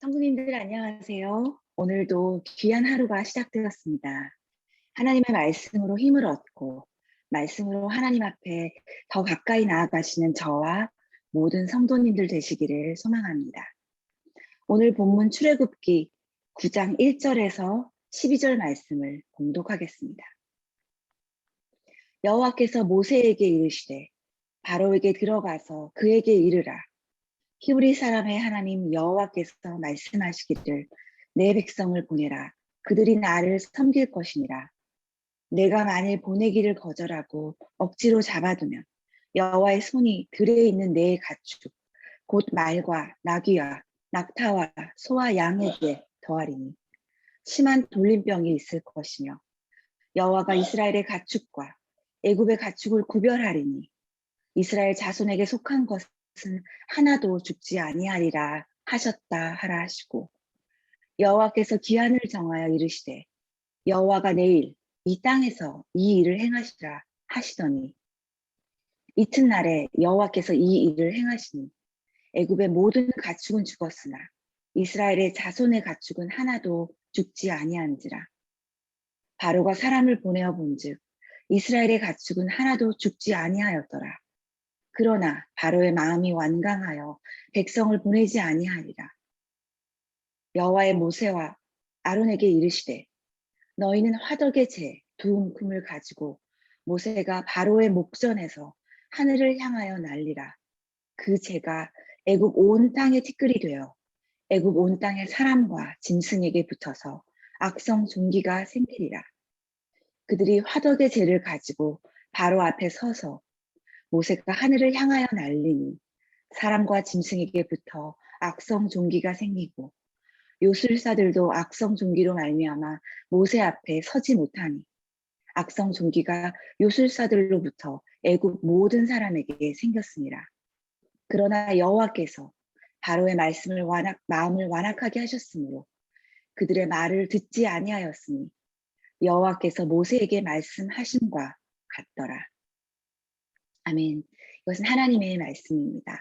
성도님들 안녕하세요. 오늘도 귀한 하루가 시작되었습니다. 하나님의 말씀으로 힘을 얻고 말씀으로 하나님 앞에 더 가까이 나아가시는 저와 모든 성도님들 되시기를 소망합니다. 오늘 본문 출애굽기 9장 1절에서 12절 말씀을 봉독하겠습니다. 여호와께서 모세에게 이르시되 바로에게 들어가서 그에게 이르라. 히브리 사람의 하나님 여호와께서 말씀하시기를 내 백성을 보내라. 그들이 나를 섬길 것이니라. 내가 만일 보내기를 거절하고 억지로 잡아두면 여호와의 손이 들에 있는 내 가축 곧 말과 나귀와 낙타와 소와 양에게 더하리니 심한 돌림병이 있을 것이며 여호와가 이스라엘의 가축과 애굽의 가축을 구별하리니 이스라엘 자손에게 속한 것은 하나도 죽지 아니하리라 하셨다 하라 하시고 여호와께서 기한을 정하여 이르시되 여호와가 내일 이 땅에서 이 일을 행하시라 하시더니 이튿날에 여호와께서 이 일을 행하시니 애굽의 모든 가축은 죽었으나 이스라엘의 자손의 가축은 하나도 죽지 아니한지라. 바로가 사람을 보내어 본즉 이스라엘의 가축은 하나도 죽지 아니하였더라. 그러나 바로의 마음이 완강하여 백성을 보내지 아니하리라. 여호와의 모세와 아론에게 이르시되 너희는 화덕의 재 두 움큼을 가지고 모세가 바로의 목전에서 하늘을 향하여 날리라. 그 재가 애굽 온 땅의 티끌이 되어 애굽 온 땅의 사람과 짐승에게 붙어서 악성 종기가 생기리라. 그들이 화덕의 재를 가지고 바로 앞에 서서 모세가 하늘을 향하여 날리니 사람과 짐승에게 붙어 악성 종기가 생기고 요술사들도 악성 종기로 말미암아 모세 앞에 서지 못하니 악성 종기가 요술사들로부터 애굽 모든 사람에게 생겼습니다. 그러나 여호와께서 바로의 마음을 완악하게 하셨으므로 그들의 말을 듣지 아니하였으니 여호와께서 모세에게 말씀하심과 같더라. 아멘. 이것은 하나님의 말씀입니다.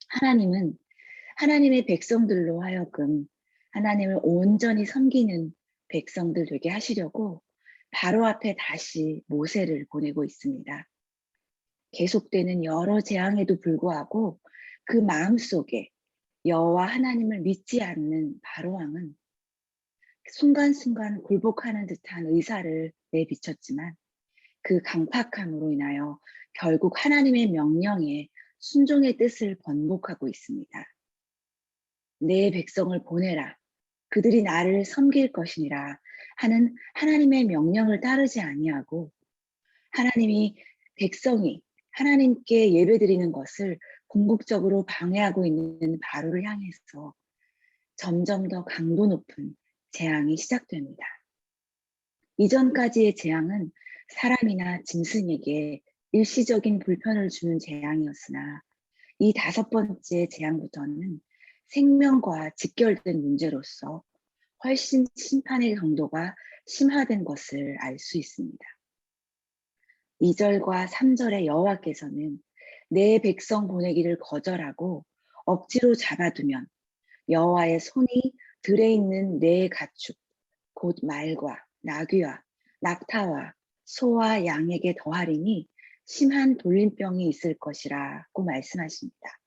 하나님은 하나님의 백성들로 하여금 하나님을 온전히 섬기는 백성들 되게 하시려고 바로 앞에 다시 모세를 보내고 있습니다. 계속되는 여러 재앙에도 불구하고 그 마음속에 여호와 하나님을 믿지 않는 바로 왕은 순간순간 굴복하는 듯한 의사를 내비쳤지만 그 강팍함으로 인하여 결국 하나님의 명령에 순종의 뜻을 번복하고 있습니다. 내 백성을 보내라. 그들이 나를 섬길 것이니라 하는 하나님의 명령을 따르지 아니하고 하나님이 백성이 하나님께 예배드리는 것을 궁극적으로 방해하고 있는 바로를 향해서 점점 더 강도 높은 재앙이 시작됩니다. 이전까지의 재앙은 사람이나 짐승에게 일시적인 불편을 주는 재앙이었으나 이 다섯 번째 재앙부터는 생명과 직결된 문제로서 훨씬 심판의 강도가 심화된 것을 알 수 있습니다. 2절과 3절의 여호와께서는 내 백성 보내기를 거절하고 억지로 잡아두면 여호와의 손이 들에 있는 내 가축 곧 말과 나귀와 낙타와 소와 양에게 더하리니 심한 돌림병이 있을 것이라고 말씀하십니다.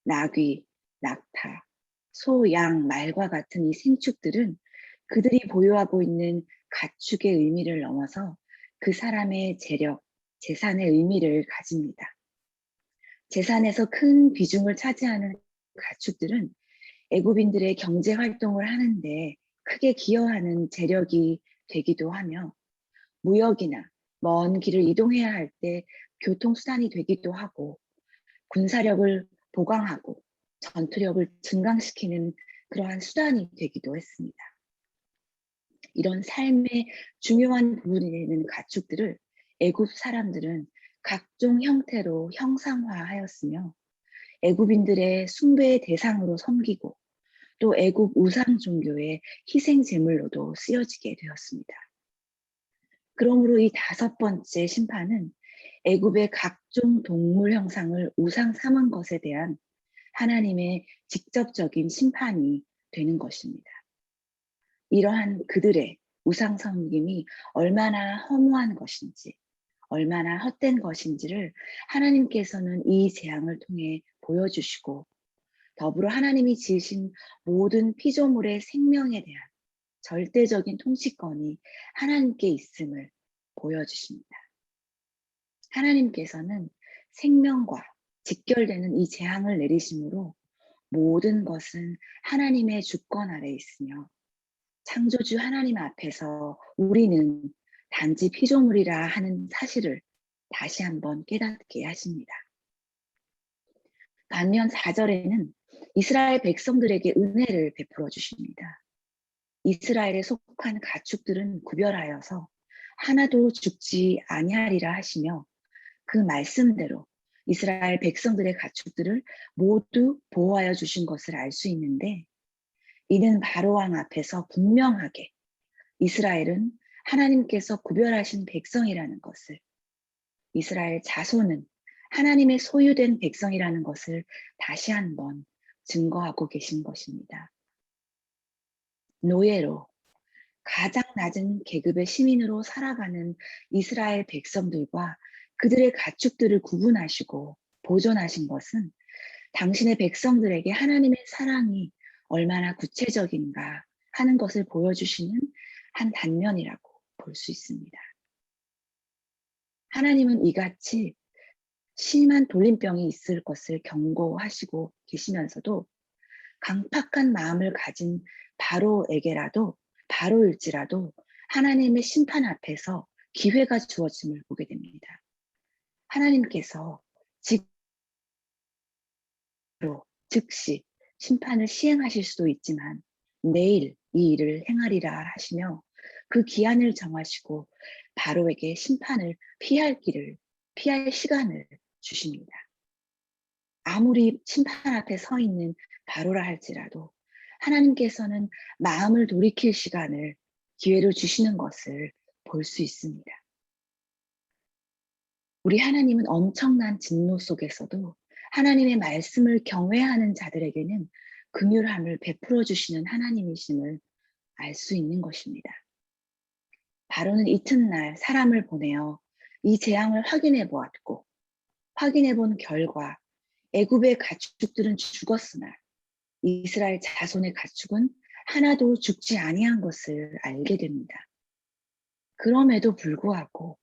나귀, 낙타, 소, 양, 말과 같은 이 생축들은 그들이 보유하고 있는 가축의 의미를 넘어서 그 사람의 재력, 재산의 의미를 가집니다. 재산에서 큰 비중을 차지하는 가축들은 애굽인들의 경제 활동을 하는데 크게 기여하는 재력이 되기도 하며 무역이나 먼 길을 이동해야 할 때 교통수단이 되기도 하고 군사력을 보강하고 전투력을 증강시키는 그러한 수단이 되기도 했습니다. 이런 삶의 중요한 부분이 되는 가축들을 애굽 사람들은 각종 형태로 형상화하였으며 애굽인들의 숭배의 대상으로 섬기고 또 애굽 우상 종교의 희생 제물로도 쓰여지게 되었습니다. 그러므로 이 다섯 번째 심판은 애굽의 각종 동물 형상을 우상 삼은 것에 대한 하나님의 직접적인 심판이 되는 것입니다. 이러한 그들의 우상 섬김이 얼마나 허무한 것인지, 얼마나 헛된 것인지를 하나님께서는 이 재앙을 통해 보여주시고, 더불어 하나님이 지으신 모든 피조물의 생명에 대한 절대적인 통치권이 하나님께 있음을 보여주십니다. 하나님께서는 생명과 직결되는 이 재앙을 내리심으로 모든 것은 하나님의 주권 아래 있으며, 창조주 하나님 앞에서 우리는 단지 피조물이라 하는 사실을 다시 한번 깨닫게 하십니다. 반면 4절에는 이스라엘 백성들에게 은혜를 베풀어 주십니다. 이스라엘에 속한 가축들은 구별하여서 하나도 죽지 아니하리라 하시며, 그 말씀대로 이스라엘 백성들의 가축들을 모두 보호하여 주신 것을 알 수 있는데, 이는 바로왕 앞에서 분명하게 이스라엘은 하나님께서 구별하신 백성이라는 것을, 이스라엘 자손은 하나님의 소유된 백성이라는 것을 다시 한번 증거하고 계신 것입니다. 노예로 가장 낮은 계급의 시민으로 살아가는 이스라엘 백성들과 그들의 가축들을 구분하시고 보존하신 것은 당신의 백성들에게 하나님의 사랑이 얼마나 구체적인가 하는 것을 보여주시는 한 단면이라고 볼 수 있습니다. 하나님은 이같이 심한 돌림병이 있을 것을 경고하시고 계시면서도 강팍한 마음을 가진 바로일지라도 하나님의 심판 앞에서 기회가 주어짐을 보게 됩니다. 하나님께서 즉시 심판을 시행하실 수도 있지만 내일 이 일을 행하리라 하시며, 그 기한을 정하시고 바로에게 심판을 피할 시간을 주십니다. 아무리 심판 앞에 서 있는 바로라 할지라도 하나님께서는 마음을 돌이킬 기회를 주시는 것을 볼 수 있습니다. 우리 하나님은 엄청난 진노 속에서도 하나님의 말씀을 경외하는 자들에게는 긍휼함을 베풀어 주시는 하나님이심을 알 수 있는 것입니다. 바로는 이튿날 사람을 보내어 이 재앙을 확인해 본 결과 애굽의 가축들은 죽었으나 이스라엘 자손의 가축은 하나도 죽지 아니한 것을 알게 됩니다. 그럼에도 불구하고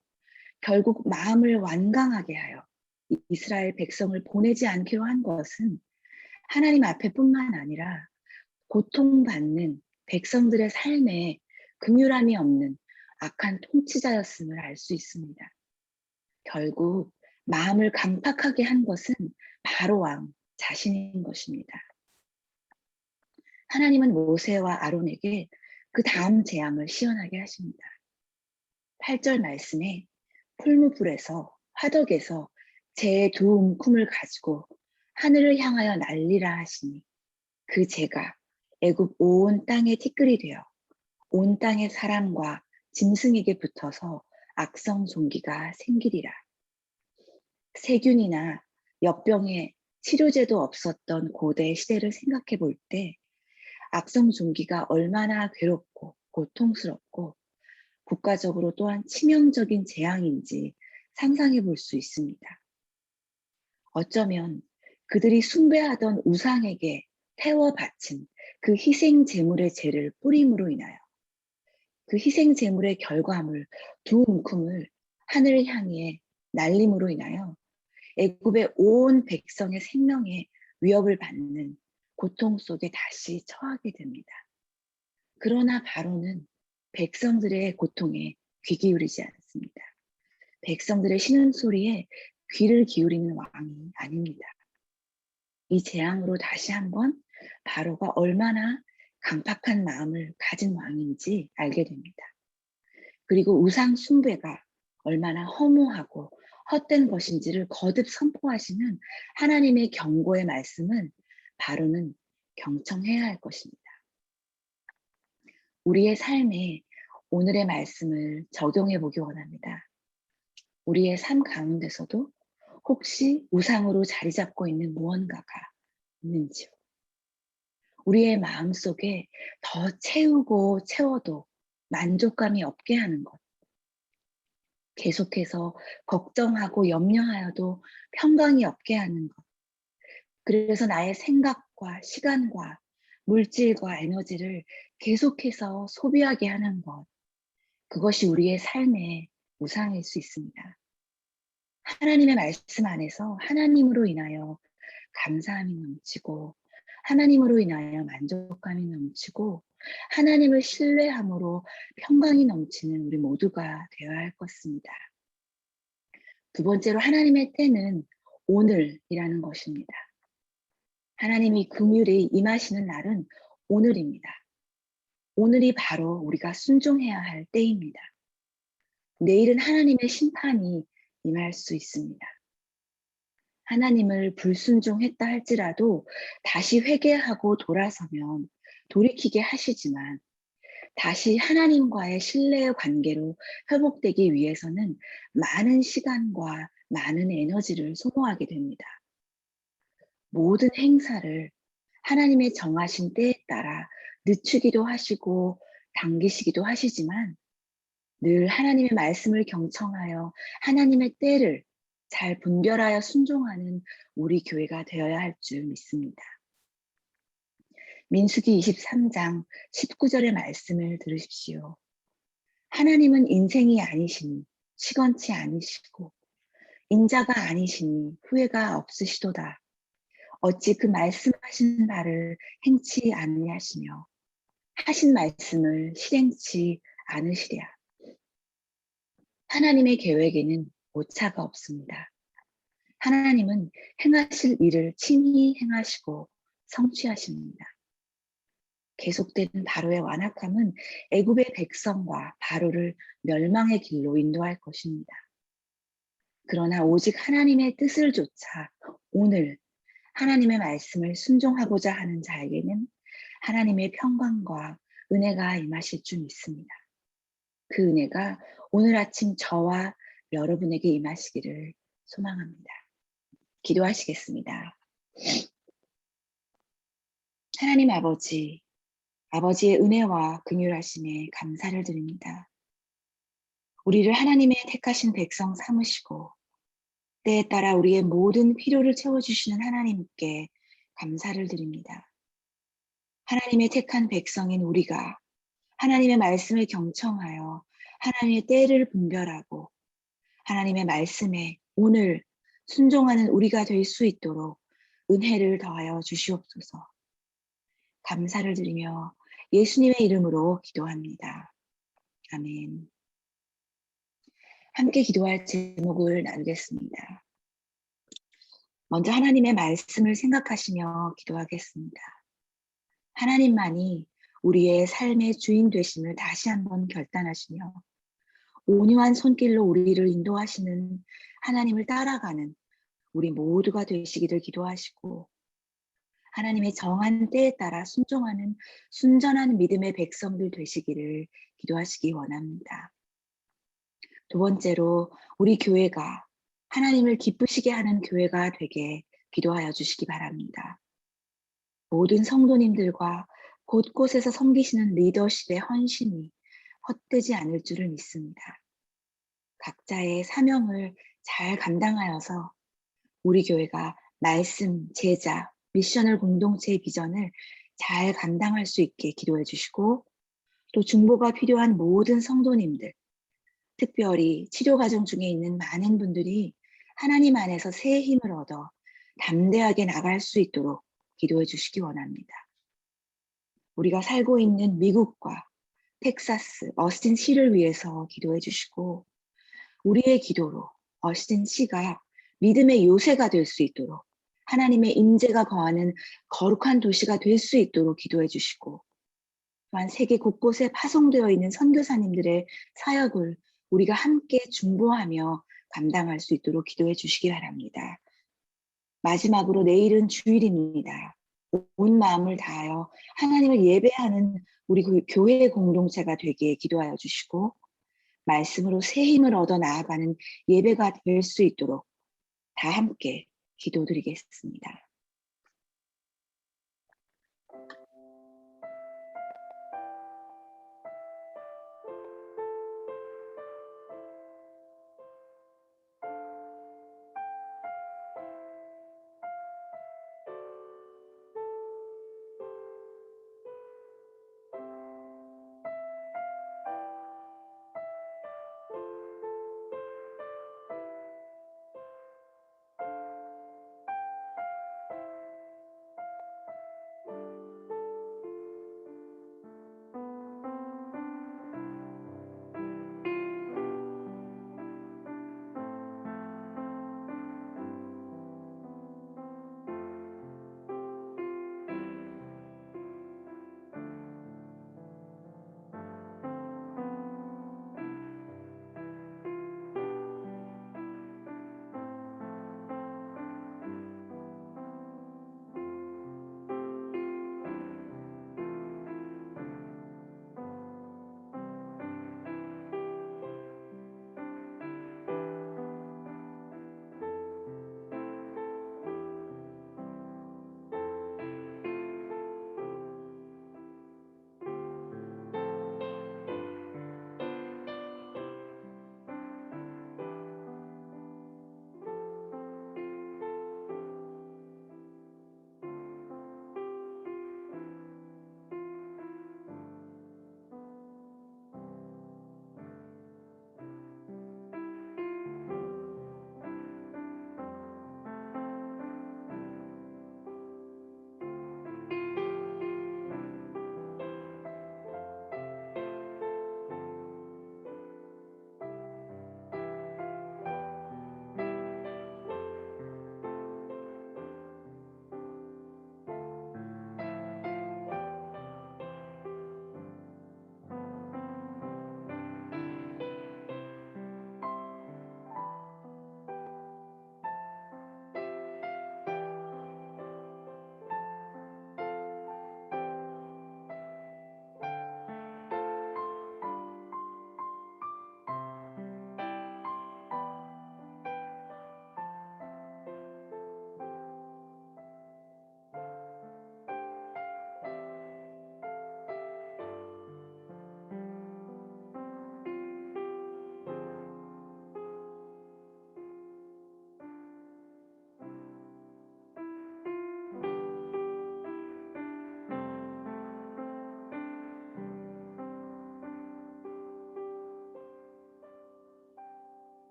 결국 마음을 완강하게 하여 이스라엘 백성을 보내지 않기로 한 것은 하나님 앞에뿐만 아니라 고통받는 백성들의 삶에 긍휼함이 없는 악한 통치자였음을 알 수 있습니다. 결국 마음을 강팍하게 한 것은 바로왕 자신인 것입니다. 하나님은 모세와 아론에게 그 다음 재앙을 시연하게 하십니다. 8절 말씀에 풀무불에서 화덕에서 재 두 움큼을 가지고 하늘을 향하여 날리라 하시니, 그 재가 애굽 온 땅에 티끌이 되어 온 땅의 사람과 짐승에게 붙어서 악성 종기가 생기리라. 세균이나 역병의 치료제도 없었던 고대 시대를 생각해 볼 때 악성 종기가 얼마나 괴롭고 고통스럽고 국가적으로 또한 치명적인 재앙인지 상상해 볼 수 있습니다. 어쩌면 그들이 숭배하던 우상에게 태워 바친 그 희생 제물의 죄를 뿌림으로 인하여, 그 희생 제물의 결과물 두 움큼을 하늘을 향해 날림으로 인하여 애굽의 온 백성의 생명에 위협을 받는 고통 속에 다시 처하게 됩니다. 그러나 바로는 백성들의 고통에 귀 기울이지 않습니다. 백성들의 신음소리에 귀를 기울이는 왕이 아닙니다. 이 재앙으로 다시 한번 바로가 얼마나 강팍한 마음을 가진 왕인지 알게 됩니다. 그리고 우상 숭배가 얼마나 허무하고 헛된 것인지를 거듭 선포하시는 하나님의 경고의 말씀을 바로는 경청해야 할 것입니다. 우리의 삶에 오늘의 말씀을 적용해 보기 원합니다. 우리의 삶 가운데서도 혹시 우상으로 자리 잡고 있는 무언가가 있는지요. 우리의 마음속에 더 채우고 채워도 만족감이 없게 하는 것. 계속해서 걱정하고 염려하여도 평강이 없게 하는 것. 그래서 나의 생각과 시간과 물질과 에너지를 계속해서 소비하게 하는 것. 그것이 우리의 삶의 우상일 수 있습니다. 하나님의 말씀 안에서 하나님으로 인하여 감사함이 넘치고, 하나님으로 인하여 만족감이 넘치고, 하나님을 신뢰함으로 평강이 넘치는 우리 모두가 되어야 할 것입니다. 두 번째로 하나님의 때는 오늘이라는 것입니다. 하나님이 긍휼이 임하시는 날은 오늘입니다. 오늘이 바로 우리가 순종해야 할 때입니다. 내일은 하나님의 심판이 임할 수 있습니다. 하나님을 불순종했다 할지라도 다시 회개하고 돌아서면 돌이키게 하시지만, 다시 하나님과의 신뢰의 관계로 회복되기 위해서는 많은 시간과 많은 에너지를 소모하게 됩니다. 모든 행사를 하나님의 정하신 때에 따라 늦추기도 하시고 당기시기도 하시지만, 늘 하나님의 말씀을 경청하여 하나님의 때를 잘 분별하여 순종하는 우리 교회가 되어야 할 줄 믿습니다. 민수기 23장 19절의 말씀을 들으십시오. 하나님은 인생이 아니시니 시건치 아니시고 인자가 아니시니 후회가 없으시도다. 어찌 그 말씀하신 바를 행치 아니하시며 하신 말씀을 실행치 않으시랴. 하나님의 계획에는 오차가 없습니다. 하나님은 행하실 일을 친히 행하시고 성취하십니다. 계속되는 바로의 완악함은 애굽의 백성과 바로를 멸망의 길로 인도할 것입니다. 그러나 오직 하나님의 뜻을 좇아 오늘 하나님의 말씀을 순종하고자 하는 자에게는 하나님의 평강과 은혜가 임하실 줄 믿습니다. 그 은혜가 오늘 아침 저와 여러분에게 임하시기를 소망합니다. 기도하시겠습니다. 하나님 아버지, 아버지의 은혜와 긍휼하심에 감사를 드립니다. 우리를 하나님의 택하신 백성 삼으시고 때에 따라 우리의 모든 필요를 채워주시는 하나님께 감사를 드립니다. 하나님의 택한 백성인 우리가 하나님의 말씀을 경청하여 하나님의 때를 분별하고 하나님의 말씀에 오늘 순종하는 우리가 될 수 있도록 은혜를 더하여 주시옵소서. 감사를 드리며 예수님의 이름으로 기도합니다. 아멘. 함께 기도할 제목을 나누겠습니다. 먼저 하나님의 말씀을 생각하시며 기도하겠습니다. 하나님만이 우리의 삶의 주인 되심을 다시 한번 결단하시며 온유한 손길로 우리를 인도하시는 하나님을 따라가는 우리 모두가 되시기를 기도하시고, 하나님의 정한 때에 따라 순종하는 순전한 믿음의 백성들 되시기를 기도하시기 원합니다. 두 번째로 우리 교회가 하나님을 기쁘시게 하는 교회가 되게 기도하여 주시기 바랍니다. 모든 성도님들과 곳곳에서 섬기시는 리더십의 헌신이 헛되지 않을 줄을 믿습니다. 각자의 사명을 잘 감당하여서 우리 교회가 말씀, 제자, 미셔널 공동체의 비전을 잘 감당할 수 있게 기도해 주시고, 또 중보가 필요한 모든 성도님들, 특별히 치료 과정 중에 있는 많은 분들이 하나님 안에서 새 힘을 얻어 담대하게 나갈 수 있도록 기도해 주시기 원합니다. 우리가 살고 있는 미국과 텍사스, 어스틴 시를 위해서 기도해 주시고, 우리의 기도로 어스틴 시가 믿음의 요새가 될 수 있도록 하나님의 임재가 거하는 거룩한 도시가 될 수 있도록 기도해 주시고, 또한 세계 곳곳에 파송되어 있는 선교사님들의 사역을 우리가 함께 중보하며 감당할 수 있도록 기도해 주시기 바랍니다. 마지막으로 내일은 주일입니다. 온 마음을 다하여 하나님을 예배하는 우리 교회 공동체가 되게 기도하여 주시고, 말씀으로 새 힘을 얻어 나아가는 예배가 될 수 있도록 다 함께 기도드리겠습니다.